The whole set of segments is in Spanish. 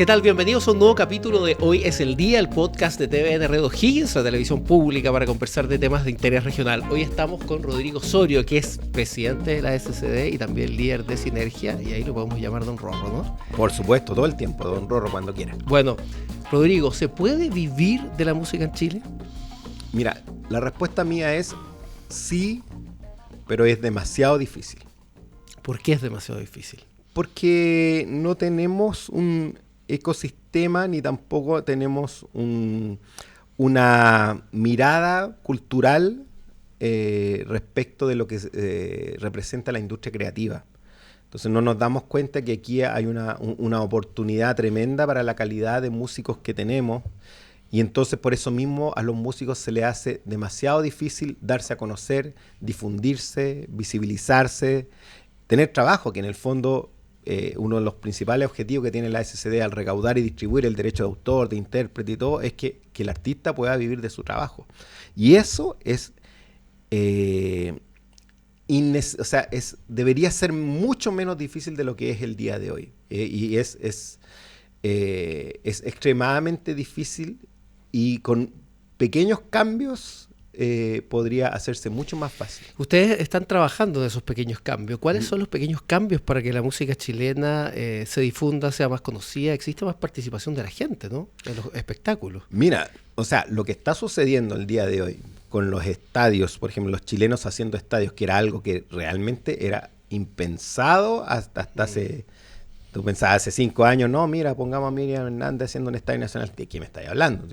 ¿Qué tal? Bienvenidos a un nuevo capítulo de Hoy es el Día, el podcast de TVN Red O'Higgins, la televisión pública, para conversar de temas de interés regional. Hoy estamos con Rodrigo Osorio, que es presidente de la SCD y también líder de Sinergia, y ahí lo podemos llamar Don Rorro, ¿no? Por supuesto, todo el tiempo, Don Rorro, cuando quiera. Bueno, Rodrigo, ¿se puede vivir de la música en Chile? Mira, la respuesta mía es sí, pero es demasiado difícil. ¿Por qué es demasiado difícil? Porque no tenemos un ecosistema ni tampoco tenemos una mirada cultural respecto de lo que representa la industria creativa. Entonces no nos damos cuenta que aquí hay una oportunidad tremenda para la calidad de músicos que tenemos, y entonces por eso mismo a los músicos se les hace demasiado difícil darse a conocer, difundirse, visibilizarse, tener trabajo, que en el fondo uno de los principales objetivos que tiene la SCD al recaudar y distribuir el derecho de autor, de intérprete y todo, es que el artista pueda vivir de su trabajo. Y eso es, debería ser mucho menos difícil de lo que es el día de hoy. Y es extremadamente difícil, y con pequeños cambios podría hacerse mucho más fácil. Ustedes están trabajando en esos pequeños cambios. ¿Cuáles son los pequeños cambios para que la música chilena se difunda, sea más conocida, exista más participación de la gente, ¿no?, en los espectáculos? Mira, o sea, lo que está sucediendo el día de hoy con los estadios, por ejemplo, los chilenos haciendo estadios, que era algo que realmente era impensado hasta hace... Tú pensabas hace 5 años, no, mira, pongamos a Miriam Hernández haciendo un estadio nacional. ¿De qué me estáis hablando?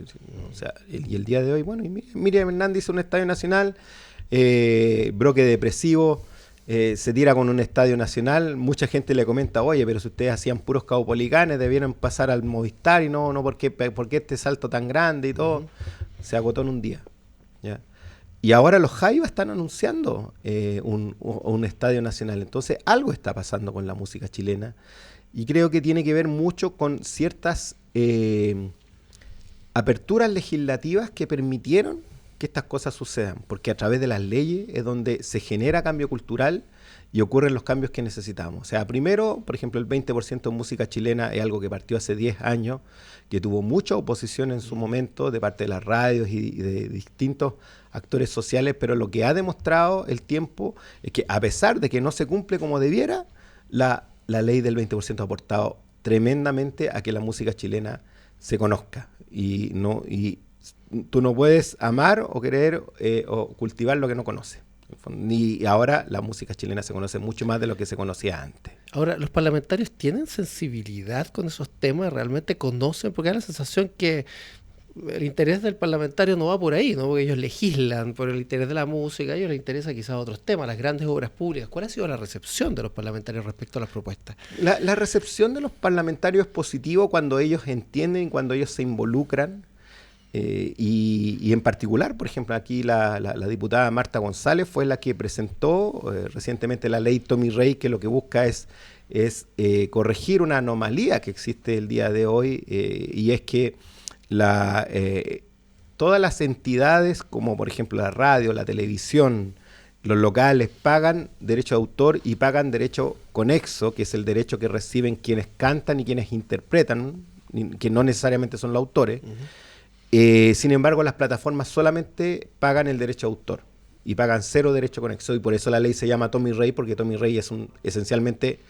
O sea, y el día de hoy, bueno, y Miriam Hernández hizo un estadio nacional, Broque Depresivo se tira con un estadio nacional. Mucha gente le comenta, oye, pero si ustedes hacían puros caupolicanes, debieron pasar al Movistar, y no, ¿por qué este salto tan grande y todo? Se agotó en un día, ¿ya? Y ahora los Jaivas están anunciando un estadio nacional. Entonces, algo está pasando con la música chilena. Y creo que tiene que ver mucho con ciertas aperturas legislativas que permitieron que estas cosas sucedan, porque a través de las leyes es donde se genera cambio cultural y ocurren los cambios que necesitamos. O sea, primero, por ejemplo, el 20% de música chilena es algo que partió hace 10 años, que tuvo mucha oposición en su momento de parte de las radios y de distintos actores sociales, pero lo que ha demostrado el tiempo es que, a pesar de que no se cumple como debiera, la ley del 20% ha aportado tremendamente a que la música chilena se conozca. Y tú no puedes amar o querer o cultivar lo que no conoces. Y ahora la música chilena se conoce mucho más de lo que se conocía antes. Ahora, ¿los parlamentarios tienen sensibilidad con esos temas? ¿Realmente conocen? Porque da la sensación que el interés del parlamentario no va por ahí, ¿no? Porque ellos legislan por el interés de la música, a ellos les interesa quizás otros temas, las grandes obras públicas. ¿Cuál ha sido la recepción de los parlamentarios respecto a las propuestas? La recepción de los parlamentarios es positivo cuando ellos entienden, cuando ellos se involucran. Y en particular, por ejemplo, aquí la diputada Marta González fue la que presentó recientemente la ley Tommy Rey, que lo que busca es corregir una anomalía que existe el día de hoy, y es que todas las entidades, como por ejemplo la radio, la televisión, los locales, pagan derecho de autor y pagan derecho conexo, que es el derecho que reciben quienes cantan y quienes interpretan, que no necesariamente son los autores. Sin embargo, las plataformas solamente pagan el derecho de autor y pagan 0 derecho conexo, y por eso la ley se llama Tommy Rey, porque Tommy Rey esencialmente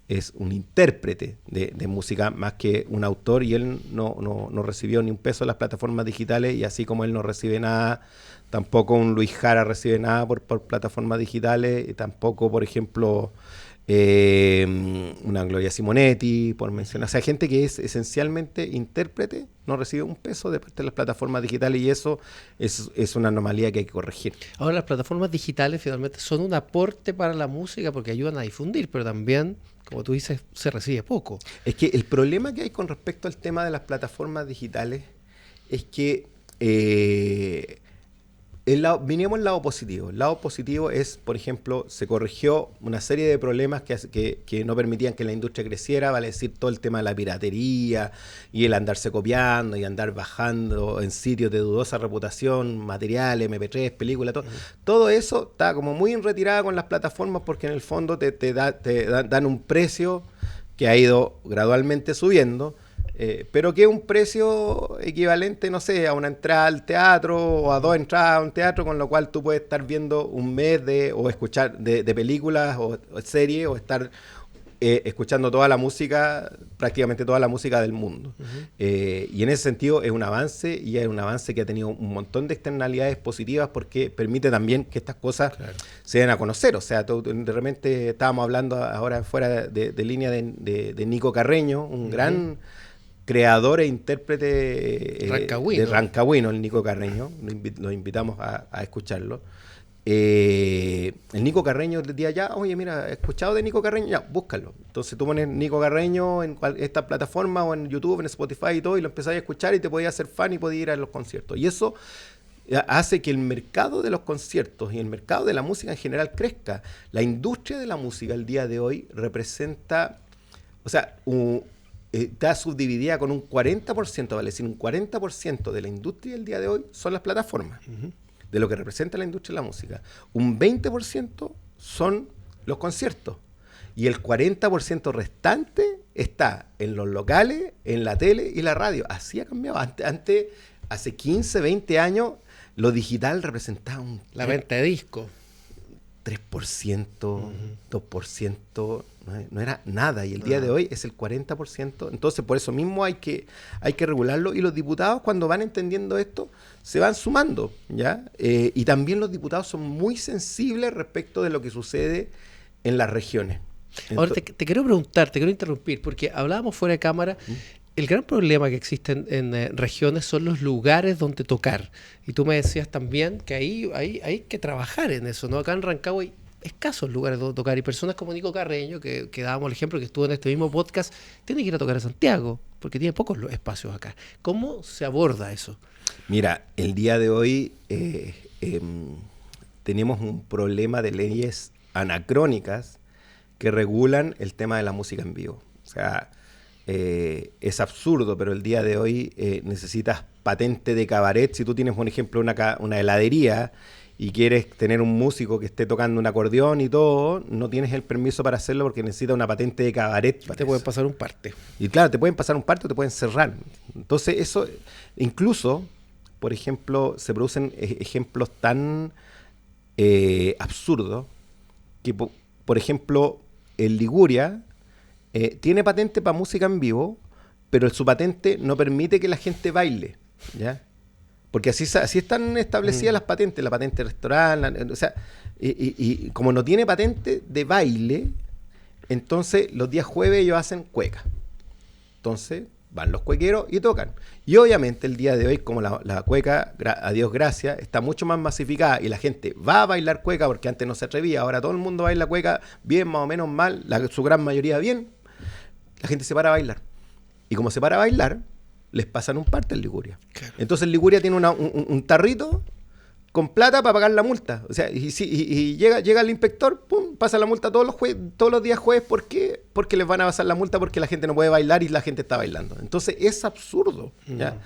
es un intérprete de música más que un autor, y él no recibió ni un peso de las plataformas digitales, y así como él no recibe nada, tampoco un Luis Jara recibe nada por plataformas digitales, y tampoco, por ejemplo, una Gloria Simonetti, por mencionar. O sea, gente que es esencialmente intérprete no recibe un peso de parte de las plataformas digitales, y eso es una anomalía que hay que corregir. Ahora, las plataformas digitales finalmente son un aporte para la música porque ayudan a difundir, pero también, como tú dices, se recibe poco. Es que el problema que hay con respecto al tema de las plataformas digitales es que vinimos al lado positivo. El lado positivo es, por ejemplo, se corrigió una serie de problemas que no permitían que la industria creciera, vale decir, todo el tema de la piratería y el andarse copiando y andar bajando en sitios de dudosa reputación, materiales, MP3, películas, todo. Todo eso está como muy en retirada con las plataformas, porque en el fondo te dan un precio que ha ido gradualmente subiendo, pero que es un precio equivalente, no sé, a una entrada al teatro o a 2 entradas a un teatro, con lo cual tú puedes estar viendo un mes o escuchar de películas o series, o estar escuchando toda la música, prácticamente toda la música del mundo. Y en ese sentido es un avance, y es un avance que ha tenido un montón de externalidades positivas, porque permite también que estas cosas se den a conocer. O sea, de repente estábamos hablando ahora fuera de línea de Nico Carreño, un gran creador e intérprete de Rancagüino, el Nico Carreño. Los invitamos a escucharlo. El Nico Carreño decía ya, oye, mira, he escuchado de Nico Carreño, ya, búscalo. Entonces tú pones Nico Carreño en esta plataforma, o en YouTube, en Spotify y todo, y lo empezás a escuchar, y te podías hacer fan y podías ir a los conciertos. Y eso hace que el mercado de los conciertos y el mercado de la música en general crezca. La industria de la música el día de hoy representa, o sea, está subdividida con un 40%, vale decir, un 40% de la industria del día de hoy son las plataformas. De lo que representa la industria de la música. Un 20% son los conciertos. Y el 40% restante está en los locales, en la tele y la radio. Así ha cambiado. Antes, hace 15, 20 años, lo digital representaba la venta de discos. 3%, 2%, no era nada. Y el día de hoy es el 40%. Entonces, por eso mismo hay que regularlo. Y los diputados, cuando van entendiendo esto, se van sumando, ¿ya? Y también los diputados son muy sensibles respecto de lo que sucede en las regiones. Ahora te quiero preguntar, te quiero interrumpir, porque hablábamos fuera de cámara. El gran problema que existe en regiones son los lugares donde tocar. Y tú me decías también que ahí hay que trabajar en eso, ¿no? Acá en Rancagua hay escasos lugares donde tocar, y personas como Nico Carreño, que dábamos el ejemplo, que estuvo en este mismo podcast, tiene que ir a tocar a Santiago, porque tiene pocos espacios acá. ¿Cómo se aborda eso? Mira, el día de hoy tenemos un problema de leyes anacrónicas que regulan el tema de la música en vivo. O sea, es absurdo, pero el día de hoy necesitas patente de cabaret. Si tú tienes, por ejemplo, una heladería y quieres tener un músico que esté tocando un acordeón y todo, no tienes el permiso para hacerlo, porque necesitas una patente de cabaret. Te pueden pasar un parte. Y claro, te pueden pasar un parte o te pueden cerrar. Entonces eso, incluso, por ejemplo, se producen ejemplos tan absurdos que, por ejemplo, en Liguria tiene patente para música en vivo, pero su patente no permite que la gente baile, ¿ya? Porque así están establecidas las patentes, la patente de restaurante, o sea, y como no tiene patente de baile, entonces los días jueves ellos hacen cueca. Entonces van los cuequeros y tocan. Y obviamente el día de hoy, como la cueca, a Dios gracias, está mucho más masificada y la gente va a bailar cueca, porque antes no se atrevía, ahora todo el mundo baila cueca, bien, más o menos mal, su gran mayoría bien, la gente se para a bailar. Y como se para a bailar, les pasan un parte en Liguria. Claro. Entonces Liguria tiene un tarrito con plata para pagar la multa. O sea, y llega el inspector, pum, pasa la multa todos los días jueves. ¿Por qué? Porque les van a pasar la multa porque la gente no puede bailar y la gente está bailando. Entonces es absurdo, ¿ya?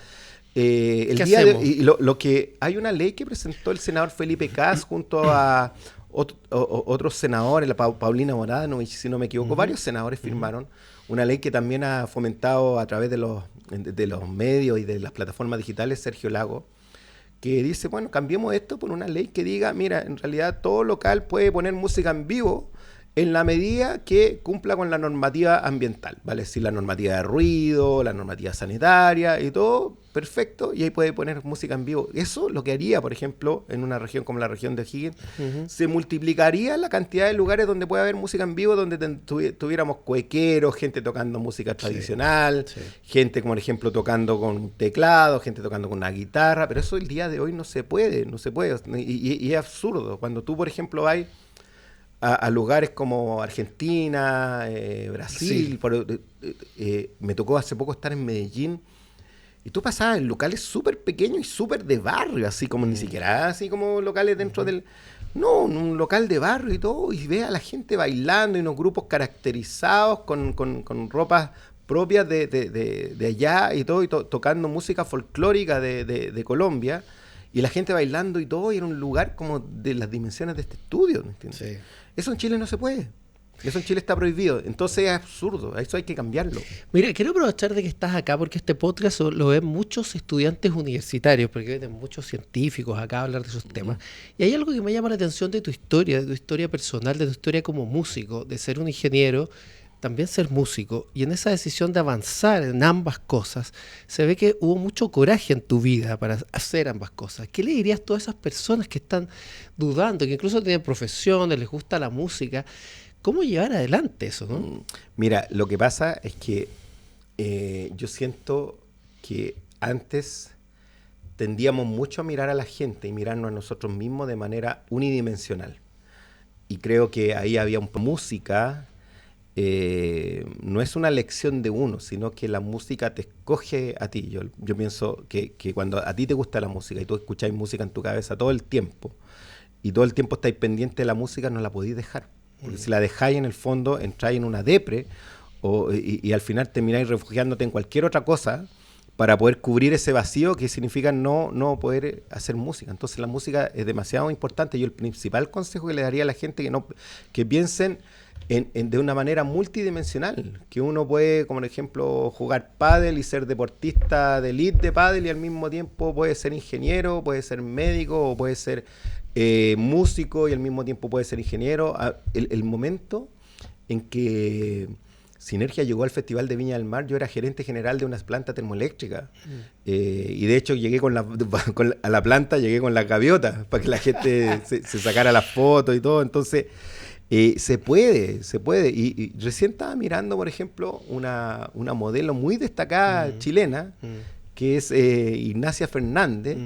El día lo que hay una ley que presentó el senador Felipe Kast junto a otros senadores, la Paulina Morano, y si no me equivoco, varios senadores firmaron una ley que también ha fomentado a través de los medios y de las plataformas digitales Sergio Lago, que dice, bueno, cambiemos esto por una ley que diga, mira, en realidad todo local puede poner música en vivo en la medida que cumpla con la normativa ambiental, ¿vale? Es decir, la normativa de ruido, la normativa sanitaria y todo, perfecto, y ahí puede poner música en vivo. Eso lo que haría, por ejemplo, en una región como la región de O'Higgins, se multiplicaría la cantidad de lugares donde puede haber música en vivo, donde tuviéramos cuequeros, gente tocando música tradicional, gente, como por ejemplo, tocando con teclado, gente tocando con una guitarra, pero eso el día de hoy no se puede, y es absurdo. Cuando tú, por ejemplo, vas a lugares como Argentina, Brasil, me tocó hace poco estar en Medellín, y tú pasabas en locales súper pequeños y súper de barrio, así como ni siquiera así como locales dentro del... No, un local de barrio y todo, y ves a la gente bailando y unos grupos caracterizados con ropas propias de allá y todo, y tocando música folclórica de Colombia, y la gente bailando y todo, y era un lugar como de las dimensiones de este estudio, ¿me entiendes? Sí. Eso en Chile no se puede. Eso en Chile está prohibido. Entonces es absurdo. Eso hay que cambiarlo. Mira, quiero aprovechar de que estás acá porque este podcast lo ven muchos estudiantes universitarios, porque vienen muchos científicos acá a hablar de esos temas. Y hay algo que me llama la atención de tu historia personal, de tu historia como músico, de ser un ingeniero, también ser músico. Y en esa decisión de avanzar en ambas cosas, se ve que hubo mucho coraje en tu vida para hacer ambas cosas. ¿Qué le dirías a todas esas personas que están dudando, que incluso tienen profesiones, les gusta la música? ¿Cómo llevar adelante eso, no? Mira, lo que pasa es que yo siento que antes tendíamos mucho a mirar a la gente y mirarnos a nosotros mismos de manera unidimensional. Y creo que ahí había música, no es una lección de uno, sino que la música te escoge a ti. Yo pienso que cuando a ti te gusta la música y tú escucháis música en tu cabeza todo el tiempo, y todo el tiempo estáis pendiente de la música, no la podéis dejar. Porque si la dejáis, en el fondo entráis en una depre y al final termináis refugiándote en cualquier otra cosa para poder cubrir ese vacío que significa no poder hacer música. Entonces la música es demasiado importante. Yo el principal consejo que le daría a la gente que piensen de una manera multidimensional, que uno puede, como por ejemplo, jugar pádel y ser deportista de elite de pádel y al mismo tiempo puede ser ingeniero, puede ser médico o puede ser músico y al mismo tiempo puede ser ingeniero. El momento en que Sinergia llegó al Festival de Viña del Mar, yo era gerente general de una planta termoeléctrica. Y de hecho llegué a la planta, llegué con la gaviota para que la gente se sacara las fotos y todo. Entonces, se puede. Y recién estaba mirando, por ejemplo, una modelo muy destacada chilena, que es Ignacia Fernández.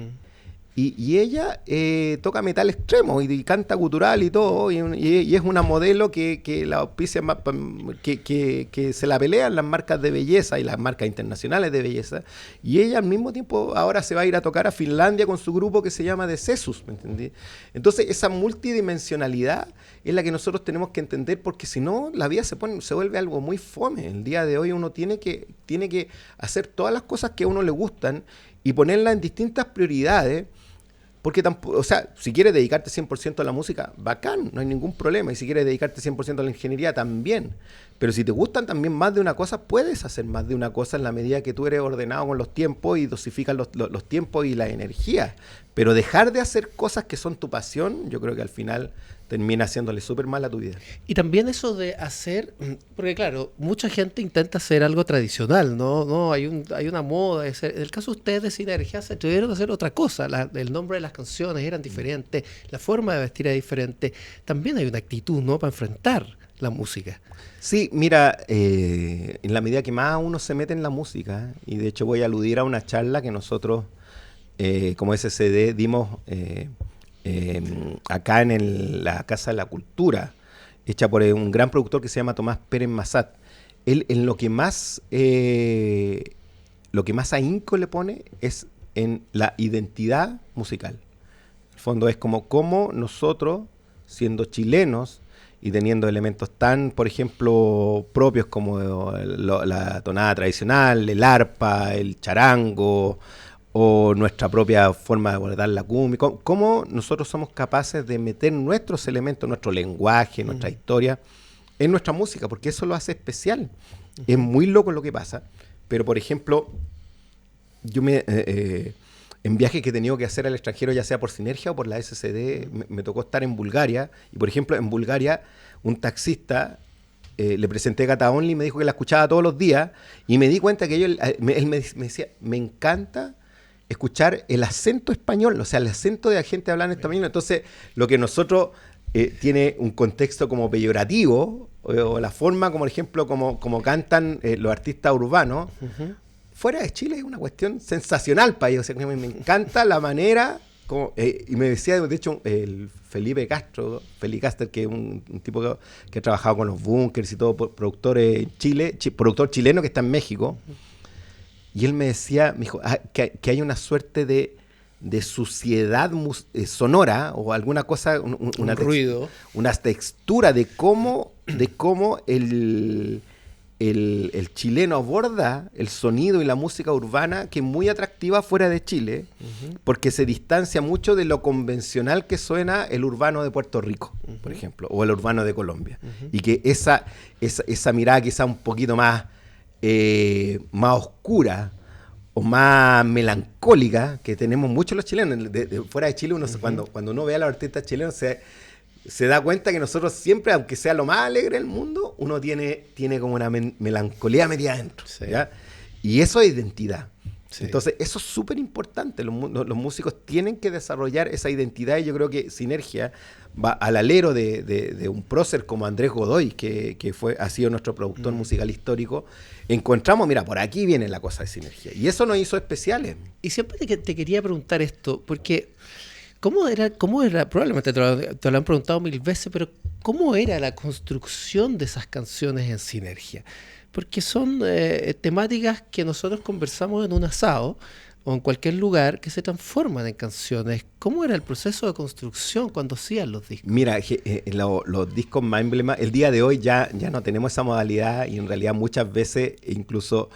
Y ella toca metal extremo y canta gutural y todo, y es una modelo que la auspicia, que se la pelean las marcas de belleza y las marcas internacionales de belleza, y ella al mismo tiempo ahora se va a ir a tocar a Finlandia con su grupo que se llama The Cesus, ¿me entendí? Entonces esa multidimensionalidad es la que nosotros tenemos que entender, porque si no la vida se vuelve algo muy fome. El día de hoy uno tiene que hacer todas las cosas que a uno le gustan y ponerlas en distintas prioridades. Porque tampoco, o sea, si quieres dedicarte 100% a la música, bacán, no hay ningún problema. Y si quieres dedicarte 100% a la ingeniería, también. Pero si te gustan también más de una cosa, puedes hacer más de una cosa en la medida que tú eres ordenado con los tiempos y dosificas los tiempos y la energía. Pero dejar de hacer cosas que son tu pasión, yo creo que al final termina haciéndole súper mal a tu vida. Y también eso de hacer, porque claro, mucha gente intenta hacer algo tradicional, ¿no? Hay una moda. En el caso de ustedes de Sinergia, se atrevieron a hacer otra cosa. El nombre de las canciones eran diferentes, la forma de vestir era diferente. También hay una actitud, ¿no?, para enfrentar la música. Sí, mira, en la medida que más uno se mete en la música, y de hecho voy a aludir a una charla que nosotros como SCD dimos acá en la Casa de la Cultura, hecha por un gran productor que se llama Tomás Pérez Massat. Él en lo que más ahínco le pone es en la identidad musical. En el fondo es como nosotros, siendo chilenos y teniendo elementos tan, por ejemplo, propios como la tonada tradicional, el arpa, el charango, o nuestra propia forma de abordar la cumbia, cómo nosotros somos capaces de meter nuestros elementos, nuestro lenguaje, nuestra historia en nuestra música, porque eso lo hace especial. Es muy loco lo que pasa, pero por ejemplo, yo en viajes que he tenido que hacer al extranjero, ya sea por Sinergia o por la SCD, me tocó estar en Bulgaria, y por ejemplo en Bulgaria un taxista le presenté Gata Only y me dijo que la escuchaba todos los días, y me di cuenta que él me decía, me encanta escuchar el acento español, o sea, el acento de la gente hablando español. Entonces, lo que nosotros tiene un contexto como peyorativo, o la forma, como por ejemplo, como cantan los artistas urbanos, fuera de Chile es una cuestión sensacional para ellos. O sea, me encanta la manera, y me decía, de hecho, el Felipe Castro, que es un tipo que ha trabajado con los Bunkers y todo, productor chileno que está en México. Y él me decía, me dijo, que hay una suerte de suciedad sonora o alguna cosa, un ruido, una textura de cómo el el chileno aborda el sonido y la música urbana que es muy atractiva fuera de Chile, porque se distancia mucho de lo convencional que suena el urbano de Puerto Rico, por ejemplo, o el urbano de Colombia. Y que esa mirada quizá un poquito más oscura o más melancólica que tenemos muchos los chilenos. De fuera de Chile, cuando uno ve a los artistas chilenos, se da cuenta que nosotros siempre, aunque sea lo más alegre del mundo, uno tiene como una melancolía metida adentro. Sí. ¿Ya? Y eso es identidad. Sí. Entonces, eso es súper importante. Los músicos tienen que desarrollar esa identidad, y yo creo que Sinergia va al alero de un prócer como Andrés Godoy, que ha sido nuestro productor musical histórico. Encontramos, mira, por aquí viene la cosa de Sinergia. Y eso nos hizo especiales. Y siempre te quería preguntar esto, porque ¿cómo era? Probablemente te lo han preguntado 1000 veces, pero ¿cómo era la construcción de esas canciones en Sinergia? Porque son temáticas que nosotros conversamos en un asado o en cualquier lugar que se transforman en canciones. ¿Cómo era el proceso de construcción cuando hacían los discos? Mira, los discos más emblemáticos, el día de hoy ya no tenemos esa modalidad, y en realidad muchas veces incluso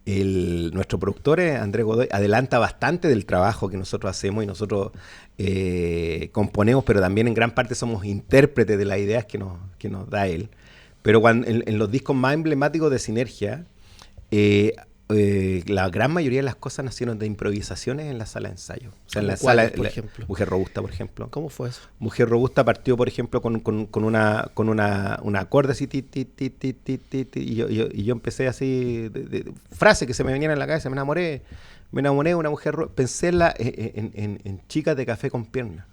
nuestro productor, Andrés Godoy, adelanta bastante del trabajo que nosotros hacemos, y nosotros componemos, pero también en gran parte somos intérpretes de las ideas que nos da él. Pero en los discos más emblemáticos de Sinergia, la gran mayoría de las cosas nacieron de improvisaciones en la sala de ensayo. O sea, en la sala, por ejemplo. Mujer Robusta, por ejemplo. ¿Cómo fue eso? Mujer Robusta partió, por ejemplo, con una acorde así, y yo empecé así, frases que se me venían en la cabeza. Me enamoré de una mujer robusta. Pensé en chicas de café con piernas.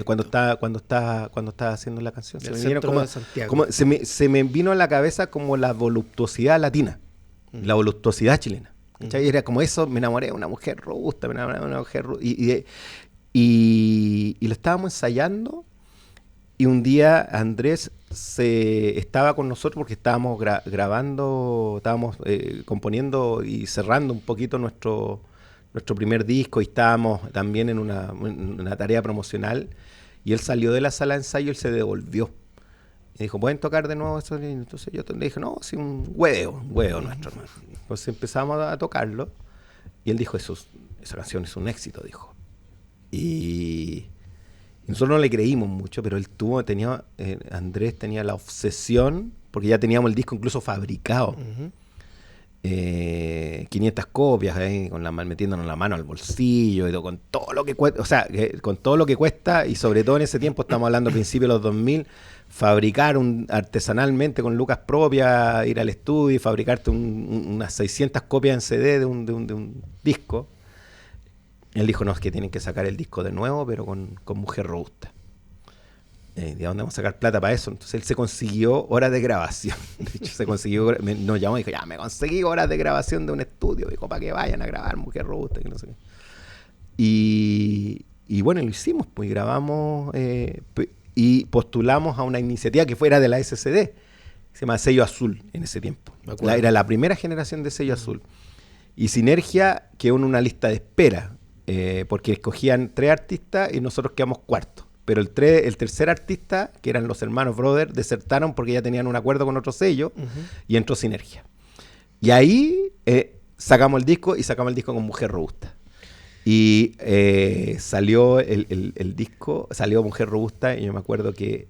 Cuando estaba haciendo la canción, se me vino a la cabeza como la voluptuosidad latina, la voluptuosidad chilena. ¿Cachai? Era como eso, me enamoré de una mujer robusta, me enamoré de una mujer y lo estábamos ensayando, y un día Andrés estaba con nosotros porque estábamos grabando, estábamos componiendo y cerrando un poquito nuestro primer disco, y estábamos también en una tarea promocional, y él salió de la sala de ensayo, él se devolvió y dijo, ¿pueden tocar de nuevo eso? Entonces yo le dije, no, sí, un huevo nuestro, hermano. Entonces empezamos a tocarlo, y él dijo, esa canción es un éxito, dijo. Y nosotros no le creímos mucho, pero Andrés tenía la obsesión, porque ya teníamos el disco incluso fabricado. 500 copias, metiéndonos la mano al bolsillo, y con todo lo que cuesta, o sea, con todo lo que cuesta, y sobre todo en ese tiempo, estamos hablando a principios de los 2000, fabricar artesanalmente con lucas propias, ir al estudio y fabricarte unas 600 copias en CD de un disco. Él dijo, no, es que tienen que sacar el disco de nuevo, pero con Mujer Robusta. ¿De dónde vamos a sacar plata para eso? Entonces él se consiguió horas de grabación. De hecho, nos llamó y dijo, ya me conseguí horas de grabación de un estudio. Dijo, para que vayan a grabar Mujer Robusta, que no sé qué. Y bueno, lo hicimos, pues, y grabamos y postulamos a una iniciativa que fuera de la SCD, que se llama Sello Azul en ese tiempo. Era la primera generación de Sello Azul. Y Sinergia quedó en una lista de espera, porque escogían 3 artistas y nosotros quedamos cuartos. Pero el tercer artista, que eran los hermanos Brothers, desertaron porque ya tenían un acuerdo con otro sello, y entró Sinergia. Y ahí sacamos el disco con Mujer Robusta. Y salió el disco, salió Mujer Robusta, y yo me acuerdo que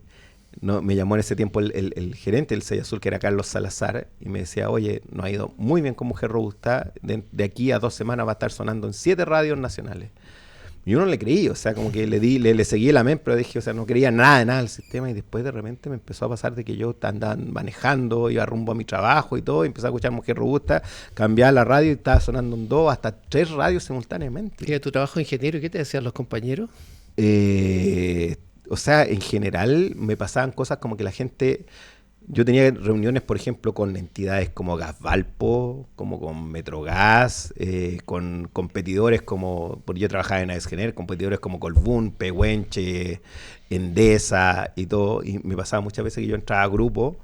me llamó en ese tiempo el gerente del Sello Azul, que era Carlos Salazar, y me decía, oye, nos ha ido muy bien con Mujer Robusta, de aquí a 2 semanas va a estar sonando en 7 radios nacionales. Y yo no le creí, o sea, como que le seguí el amén, pero dije, o sea, no creía nada del sistema, y después de repente me empezó a pasar de que yo andaba manejando, iba rumbo a mi trabajo y todo, y empecé a escuchar Mujer Robusta, cambiaba la radio y estaba sonando en 2, hasta 3 radios simultáneamente. ¿Y de tu trabajo de ingeniero, qué te decían los compañeros? O sea, en general me pasaban cosas como que la gente... Yo tenía reuniones, por ejemplo, con entidades como Gasvalpo, como con Metrogas, con competidores como, porque yo trabajaba en AESGener, competidores como Colbún, Pehuenche, Endesa y todo, y me pasaba muchas veces que yo entraba a grupo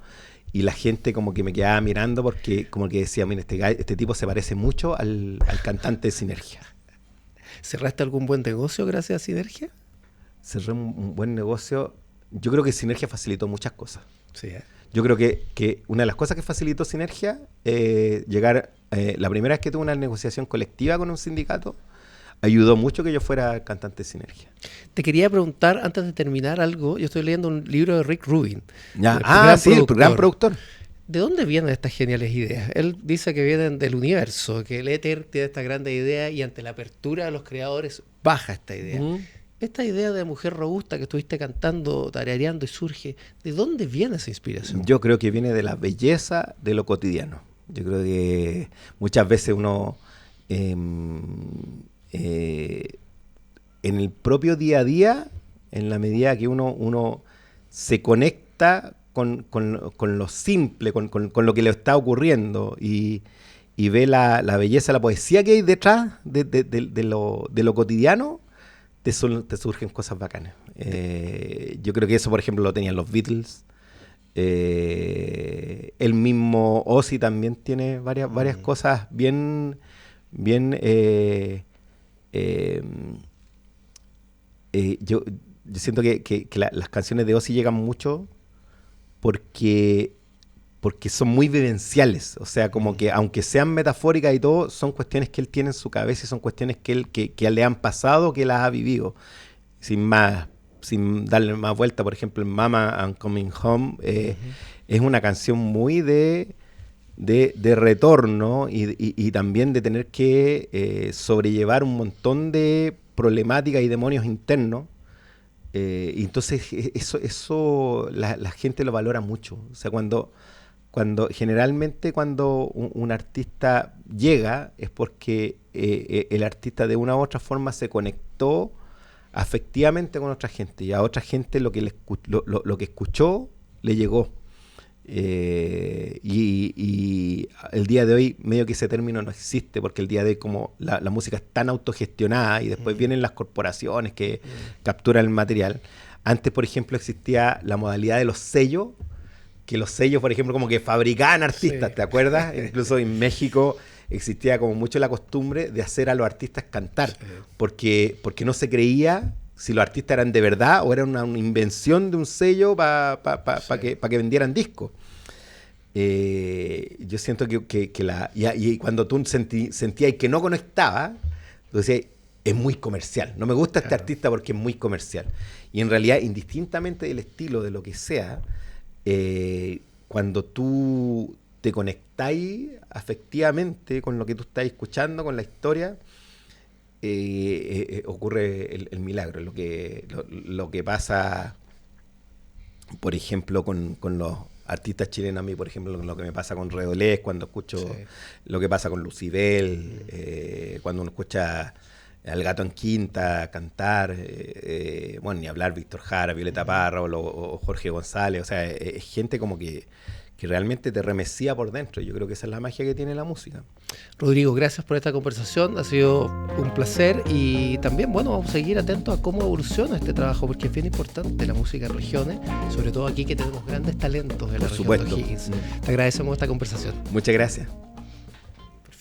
y la gente como que me quedaba mirando porque como que decía, mira, este tipo se parece mucho al cantante de Sinergia. ¿Cerraste algún buen negocio gracias a Sinergia? Cerré un buen negocio. Yo creo que Sinergia facilitó muchas cosas. Sí, Yo creo que una de las cosas que facilitó Sinergia, llegar, la primera vez que tuve una negociación colectiva con un sindicato, ayudó mucho que yo fuera cantante de Sinergia. Te quería preguntar, antes de terminar algo, yo estoy leyendo un libro de Rick Rubin. El gran productor. ¿De dónde vienen estas geniales ideas? Él dice que vienen del universo, que el éter tiene esta grande idea y ante la apertura de los creadores baja esta idea. Esta idea de mujer robusta que estuviste cantando, tarareando y surge, ¿de dónde viene esa inspiración? Yo creo que viene de la belleza de lo cotidiano. Yo creo que muchas veces uno, en el propio día a día, en la medida que uno se conecta con lo simple, con lo que le está ocurriendo y ve la belleza, la poesía que hay detrás de lo cotidiano, te surgen cosas bacanas. Yo creo que eso, por ejemplo, lo tenían los Beatles. El mismo Ozzy también tiene varias cosas bien yo siento que las canciones de Ozzy llegan mucho porque son muy vivenciales. O sea, como que aunque sean metafóricas y todo, son cuestiones que él tiene en su cabeza y son cuestiones que le han pasado, que las ha vivido. Sin darle más vuelta, por ejemplo, en Mama I'm Coming Home, es una canción muy de retorno y también de tener que sobrellevar un montón de problemáticas y demonios internos. Y entonces eso la gente lo valora mucho. O sea, generalmente cuando un artista llega es porque el artista de una u otra forma se conectó afectivamente con otra gente y a otra gente lo que escuchó le llegó. Y el día de hoy medio que ese término no existe, porque el día de hoy como la música es tan autogestionada y después vienen las corporaciones que capturan el material. Antes, por ejemplo, existía la modalidad de los sellos, que los sellos, por ejemplo, como que fabricaban artistas, ¿te acuerdas? Incluso en México existía como mucho la costumbre de hacer a los artistas cantar, porque no se creía si los artistas eran de verdad o era una invención de un sello para que vendieran discos. Yo siento y cuando tú sentías que no conectaba, tú decías, es muy comercial. No me gusta este artista porque es muy comercial. Y en realidad, indistintamente del estilo, de lo que sea, cuando tú te conectáis afectivamente con lo que tú estás escuchando, con la historia, ocurre el milagro. Lo que pasa, por ejemplo, con los artistas chilenos, a mí, por ejemplo, lo que me pasa con Redolés, cuando escucho lo que pasa con Lucibel, cuando uno escucha al Gato en Quinta cantar, bueno, ni hablar Víctor Jara, Violeta Parra o Jorge González, o sea, es gente como que realmente te remecía por dentro. Yo creo que esa es la magia que tiene la música. Rodrigo, gracias por esta conversación, ha sido un placer y también, bueno, vamos a seguir atentos a cómo evoluciona este trabajo, porque es bien importante la música en regiones, sobre todo aquí que tenemos grandes talentos en la región de O'Higgins. Te agradecemos esta conversación. Muchas gracias.